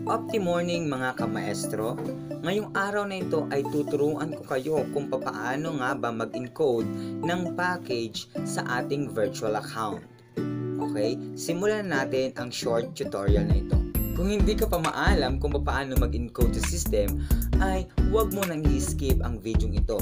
Opti-morning mga kamaestro, ngayong araw na ito ay tuturuan ko kayo kung paano nga ba mag-encode ng package sa ating virtual account. Okay, simulan natin ang short tutorial na ito. Kung hindi ka pa maalam kung paano mag-encode sa system, ay huwag mo nang i-skip ang video ito.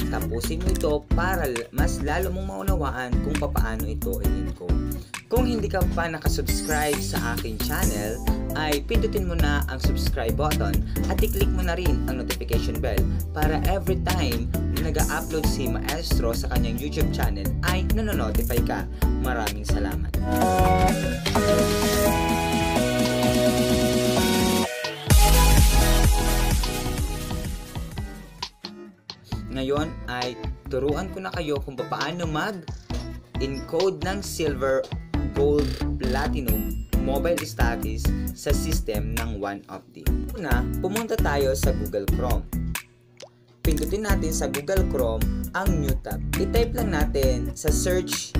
Tapusin mo ito para mas lalo mong maunawaan kung paano ito i-encode. Kung hindi ka pa nakasubscribe sa aking channel, ay pindutin mo na ang subscribe button at i-click mo na rin ang notification bell para every time na nag-upload si Maestro sa kanyang YouTube channel ay nanonotify ka. Maraming salamat. Ngayon ay turuan ko na kayo kung paano mag-encode ng silver, gold, platinum, mobile status sa system ng OneOpti. Una, pumunta tayo sa Google Chrome. Pindutin natin sa Google Chrome ang new tab. I-type lang natin sa search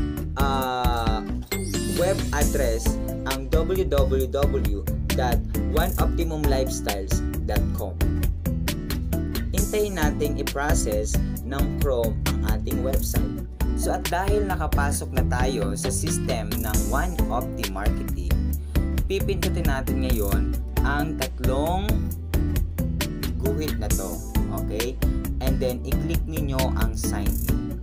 web address ang www.oneoptimumlifestyles.com. Hintayin nating i-process ng Chrome ang ating website. So at dahil nakapasok na tayo sa system ng OneOpti Marketing, pipindutin natin ngayon ang tatlong guhit na to. Okay? And then i-click ninyo ang sign in.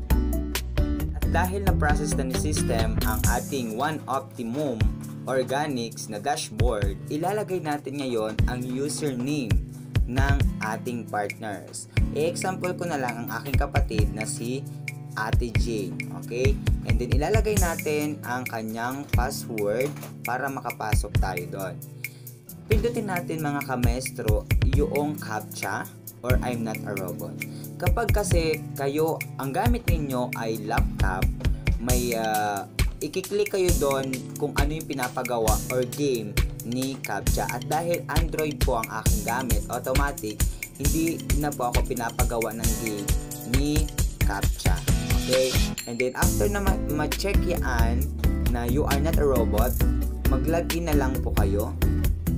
At dahil na-process na ni system ang ating OneOptimum Organics na dashboard, ilalagay natin ngayon ang username ng ating partners. I-example ko na lang ang aking kapatid na si Ate Jane. Okay? And then ilalagay natin ang kanyang password para makapasok tayo doon. Pindutin natin mga kamestro yung CAPTCHA or I'm not a robot. Kapag kasi kayo, ang gamit ninyo ay laptop, may i-click kayo doon kung ano yung pinapagawa or game ni CAPTCHA. At dahil Android po ang aking gamit, automatic, hindi na po ako pinapagawa ng game ni CAPTCHA. Okay? And then after na ma-check yan na you are not a robot, mag-login na lang po kayo.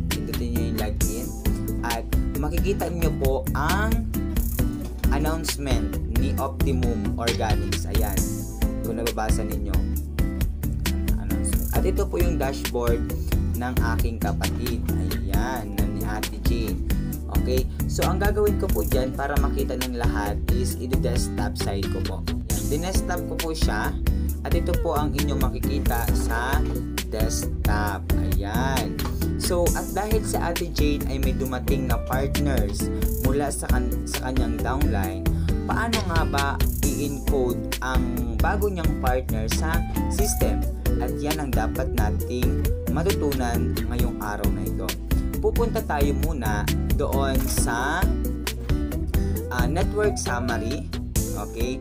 Pindutin nyo yung login. At makikita nyo po ang announcement ni Optimum Organics. Ayan. Kung nababasa ninyo. Announcement. At ito po yung dashboard ng aking kapatid. Ayan. Ni Ate Jane. Okay? So ang gagawin ko po dyan para makita ng lahat is i-desktop side ko po. Dinestop ko po siya at ito po ang inyong makikita sa desktop. Ayan. So at dahil sa Ate Jane ay may dumating na partners mula sa kanyang downline, paano nga ba i-encode ang bago niyang partner sa system? At yan ang dapat nating matutunan ngayong araw na ito. Pupunta tayo muna doon sa network summary. Okay?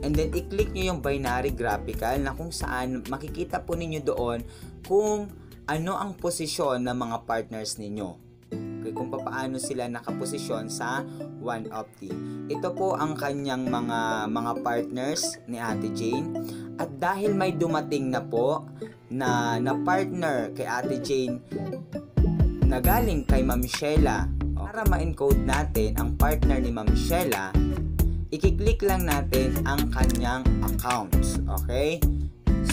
And then i-click nyo yung binary graphical na kung saan makikita po ninyo doon kung ano ang posisyon ng mga partners ninyo. Okay, kung paano sila nakaposisyon sa OneOpti. Ito po ang kanyang mga partners ni Ate Jane. At dahil may dumating na po na partner kay Ate Jane na galing kay Ma'am Sheila, para ma-encode natin ang partner ni Ma'am Sheila, i-click lang natin ang kanyang accounts. Okay?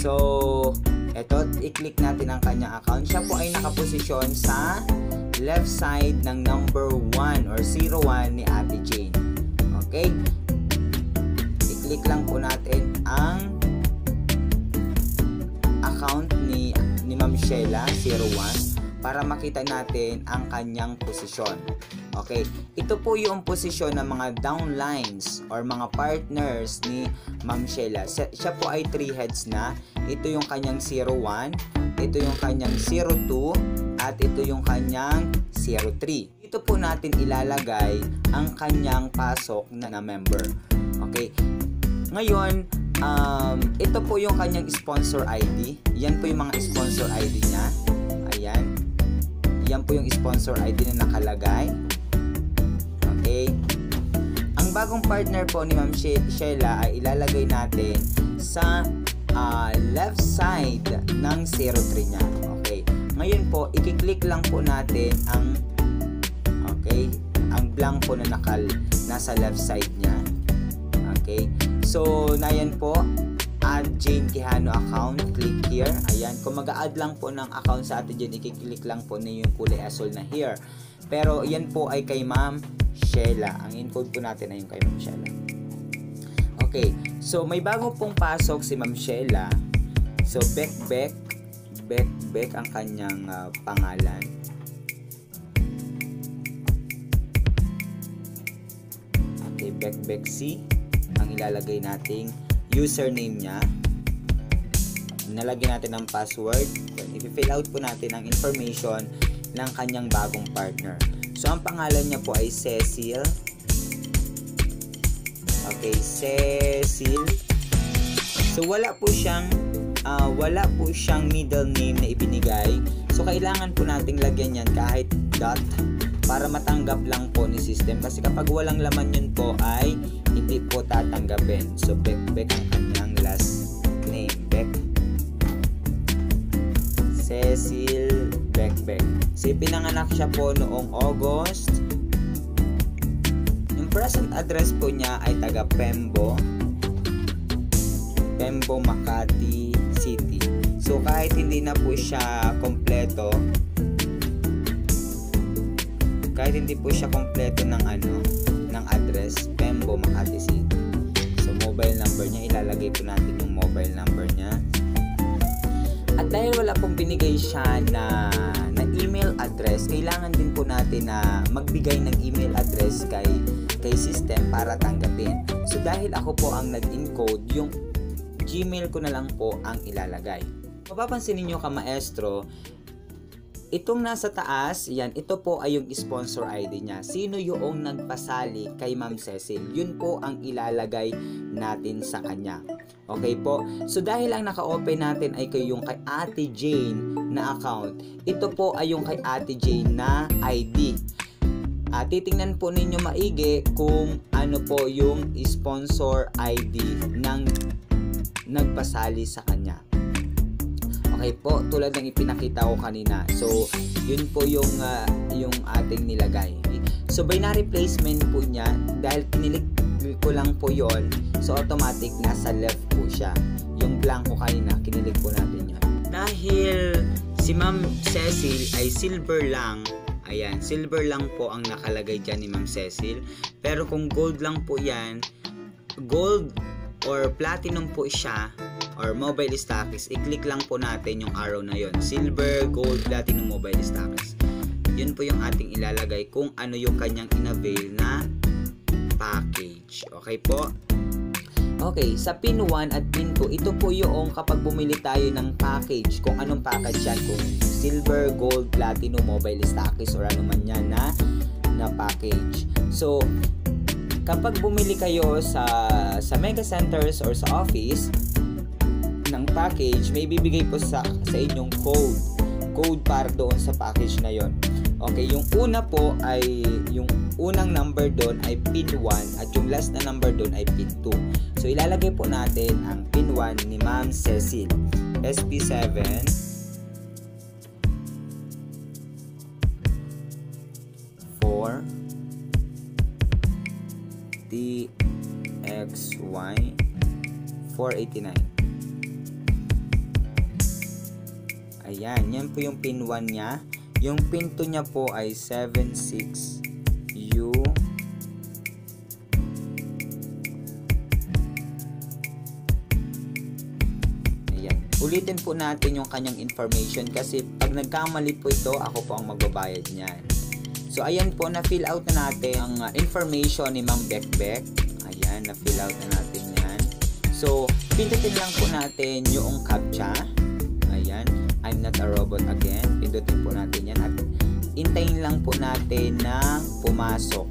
So, eto, i-click natin ang kanyang account. Siya po ay nakaposisyon sa left side ng number 1 or 01 ni Ate Jane. Okay? I-click lang po natin ang account ni Ma'am Sheila 01 para makita natin ang kanyang posisyon. Okay, ito po yung posisyon ng mga downlines or mga partners ni Ma'am Sheila. Siya po ay 3 heads na. Ito yung kanyang 01, ito yung kanyang 02, at ito yung kanyang 03. Ito po natin ilalagay ang kanyang pasok na member. Okay, ngayon, ito po yung kanyang sponsor ID. Yan po yung mga sponsor ID niya. Ayan. Yan po yung sponsor ID na nakalagay. Okay. Ang bagong partner po ni Ma'am Sheila ay ilalagay natin sa left side ng 03 niya. Okay. ngayon po, i-click lang po natin ang ang blank po na nasa left side niya. Okay, so nayan po, add Jane Quijano account, click here. Ayan, kung mag-a-add lang po ng account sa atin dyan, i-click lang po na yung kulay asul na here. Pero yan po ay kay Ma'am Sheila. Ang encode po natin ay yung kay Ma'am Sheila. Okay, so may bago pong pasok si Ma'am Sheila. So Beck ang kanyang pangalan. Okay, Beck C ang ilalagay nating username niya. Nalagyan natin ng password. I-fill out po natin ang information ng kanyang bagong partner. So ang pangalan niya po ay Cecil. Okay, Cecil. So wala po siyang middle name na ibinigay. So kailangan po nating lagyan yan kahit dot para matanggap lang po ni system, kasi kapag walang laman yun po ay hindi po tatanggapin. So Beck ang kanyang last name, Beck Cecil Beck. So pinanganak siya po noong August. Yung present address po niya ay taga Pembo, Makati City. So kahit hindi na po siya kompleto, ng address, Pembo, Makati City. So mobile number niya, ilalagay po natin yung mobile number niya. At dahil wala pong binigay siya na email address, kailangan din po natin na magbigay ng email address kay system para tanggapin. So dahil ako po ang nag-encode, yung Gmail ko na lang po ang ilalagay. Mapapansin niyo ka maestro, itong nasa taas, yan, ito po ay yung sponsor ID niya. Sino yung nagpasali kay Ma'am Cecil? Yun po ang ilalagay natin sa kanya. Okay po? So dahil ang naka-open natin ay yung kay Ate Jane na account, ito po ay yung kay Ate Jane na ID. Titingnan po ninyo maigi kung ano po yung sponsor ID ng nagpasali sa kanya. Okay po, tulad ng ipinakita ko kanina. So, yun po yung ating nilagay. So, binary placement po niya, dahil kinilik ko lang po yon, so automatic nasa left po siya. Yung blanco kanina, kinilik po natin yun. Dahil si Ma'am Cecil ay silver lang, ayan, silver lang po ang nakalagay dyan ni Ma'am Cecil. Pero kung gold lang po yan, gold or platinum po siya, or mobile status, i-click lang po natin yung arrow na yon, silver, gold, platinum, mobile status. Yun po yung ating ilalagay kung ano yung kanyang inavail na package. Okay po? Okay, sa pin 1 at pin 2, ito po yung kapag bumili tayo ng package, kung anong package yan, kung silver, gold, platinum, mobile status, or ano man yan na package. So, kapag bumili kayo sa mega centers or sa office ng package, may bibigay po sa inyong code para doon sa package na yon. Okay, yung una po ay yung unang number doon ay pin 1 at yung last na number doon ay pin 2. So ilalagay po natin ang pin 1 ni Ma'am Cecil, SP7 4 TXY 489. Ayan, yan po yung pin 1 niya. Yung pin 2 niya po ay 76U. Ayan. Ulitin po natin yung kanyang information kasi pag nagkamali po ito, ako po ang magbabayad niyan. So, ayan po, na-fill out na natin ang information ni Ma'am Beck. Ayan, na-fill out na natin yan. So, pindutin lang po natin yung CAPTCHA. Ayan. I'm not a robot again. Pindutin po natin yan at intayin lang po natin na pumasok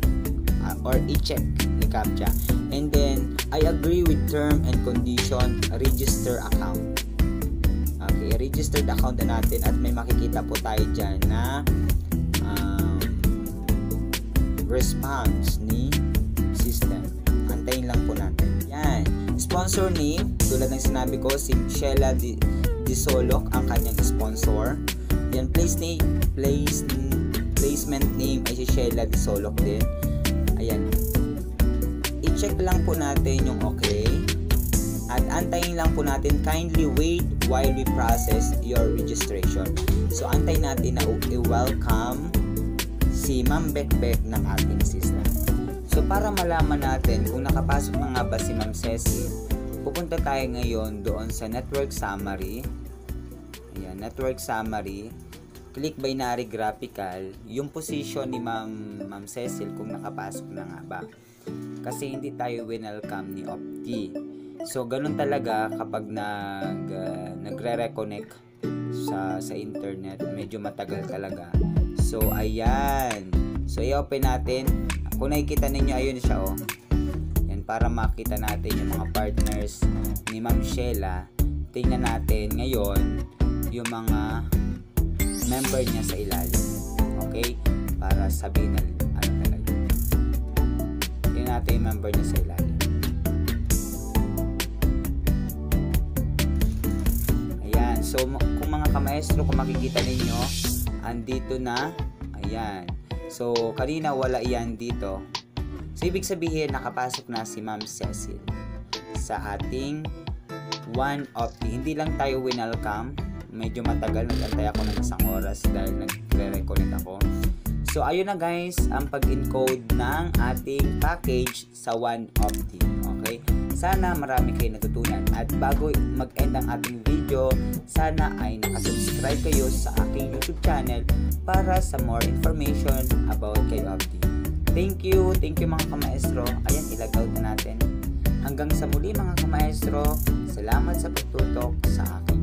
or i-check ni CAPTCHA. And then, I agree with term and condition, register account. Okay, registered account na natin at may makikita po tayo dyan na response ni system. Antayin lang po natin. Yan. Sponsor name, tulad ng sinabi ko, si Sheila Disolok ang kanyang sponsor. Yan Ayan, placement name ay si Sheila Di Solok din. Ayan. I-check lang po natin yung okay. At antayin lang po natin, kindly wait while we process your registration. So, antayin natin na i-welcome si Ma'am Bekbek ng ating system. So, para malaman natin kung nakapasok na nga ba si Ma'am Cecil, pupunta tayo ngayon doon sa network summary. Ayan, network summary. Click binary graphical, yung position ni Ma'am Cecil kung nakapasok na nga ba. Kasi hindi tayo winelcome ni Opti. So, ganun talaga kapag nagre-reconnect sa internet, medyo matagal talaga. So, ayan. So, i-open natin. Kung nakikita ninyo, ayun siya, oh. Yan, para makita natin yung mga partners ni Ma'am Sheila. Tingnan natin ngayon yung mga member niya sa ilalim. Okay? Para sabihin na ano talaga. Tingnan natin yung member niya sa ilalim. Ayan. So, kung mga kamaestro, kung makikita ninyo, andito na. Ayan. So, kanina wala yan dito. So, ibig sabihin, nakapasok na si Ma'am Cecil sa ating one of the, hindi lang tayo winelcome, medyo matagal, nag-antay ako ng isang oras dahil nagre-reconnect ako. So, ayun na guys, ang pag-encode ng ating package sa OneOpti. Okay? Sana marami kayo natutunan. At bago mag-end ang ating video, sana ay nakasubscribe kayo sa aking YouTube channel para sa more information about kay Opti. Thank you mga kamaestro. Ayan, ilag-out na natin. Hanggang sa muli mga kamaestro, salamat sa pagtutok sa akin.